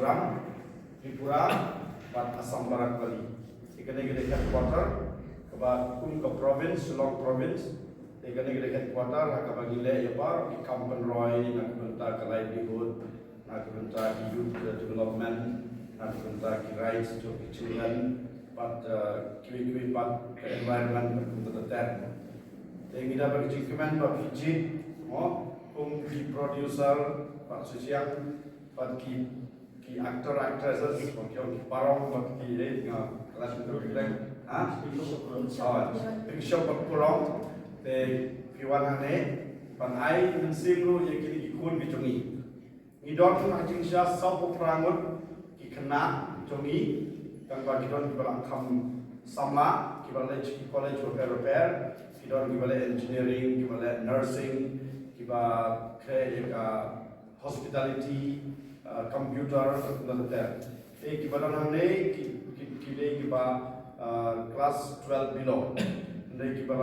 Mizoram, Tripura, dan Assam Barat Bali. Ikan negeri headquarter, kebat ke province, Shillong province. Ikan negeri headquarter, nak bagi le apa, ki Kampen Roy, nak bentar ke livelihood, nak bentar ki youth development, nak bentar ki rights to children, but kiwi pat ke environment untuk tetap. Jadi kita bagi komen bagi jid, ki producer, pat sosial, pat ki actor actresses, ki parong, pat ki kelas untuk kita. Picture berkurang, piwan ane, panai mensilu yang kini ikun bicongi. Idon pun acing sia sabo perangut, kena jongi, dan bagi don kibalang kam sama, kibalang college repair, kibalang engineering, kibalang nursing, kibalang hospitality, computer, dan lain-lain. Kibalang ane, kibalang kelas 12 below. Kendai kita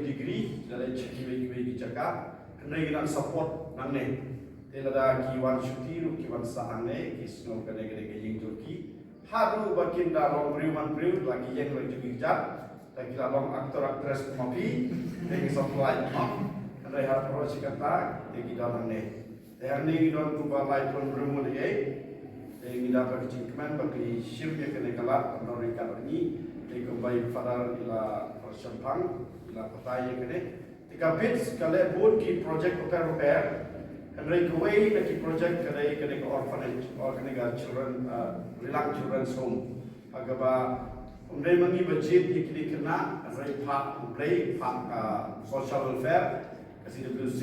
degree, jadi kita cakap, kendai kita support nangne. Telada kiwan syuti, kiwan sahangne, kisno kendai kita yang Turki. Hadu bakin dalam beriman lagi yang lagi bijak, dan kita dalam aktor aktris kopi, dengan supply. Kendai harap orang kata, kita nangne. Dan ini kita tumpah live pun berumur dia. Yang kita bagi cingkeman bagi ship yang kena kalah menorikan ini kembali pada ila persampang ila kota yang kena 3 bits kali pun ki project repair kena kuai lagi project kena orphanage or kena children Rilang children's home agaba umdai mangi budget dikini kena rai play social welfare kasi WC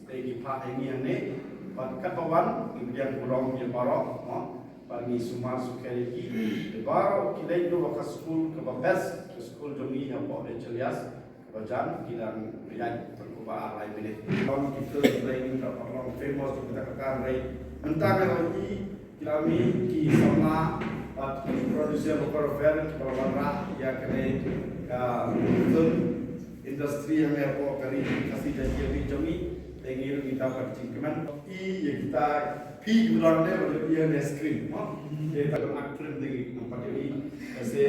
lagi ini ane Katawan, kemudian pulang dia barok, pagi semua sukariki. Barok kita itu bakas school ke best school jomli yang boleh Childer'S, kebajan kita lihat perkubaan lain minit. Kalau kita lain orang famous kita katakan lain. Entah lagi kita ki sama produser lokal kalau mana ya kena industri yang airport kali kasih janji jomli. Tengil kita bercingkeman, yang kita pi bulannya berlebihan es krim, kita aktif dengan nampak ini, kasi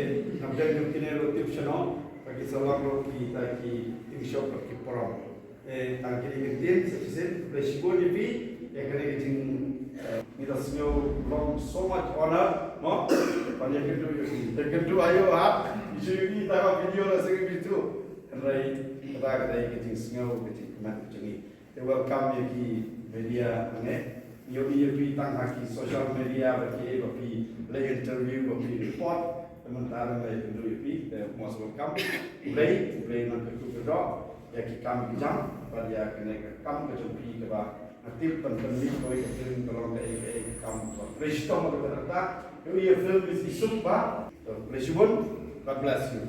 nampak yang kini roti opsional, bagi seorang kita ki shop pergi porong, tangkiri gentin, seperti flexible jadi, yang kena genting kita semua long so much honor, banyak kedua ayo isu ini tahu video lah segini itu, kerana kita genting semua genting macam ini. Welcome yaki media ane yogi tang haki social media bagi play interview bagi report sementara lagi dulu yogi most welcome play nak kedua yaki kami jam pada kena kami kejumpi keba aktif penting koi kecil kalau kami resto mereka yogi film is isuk ba pleasure God bless you.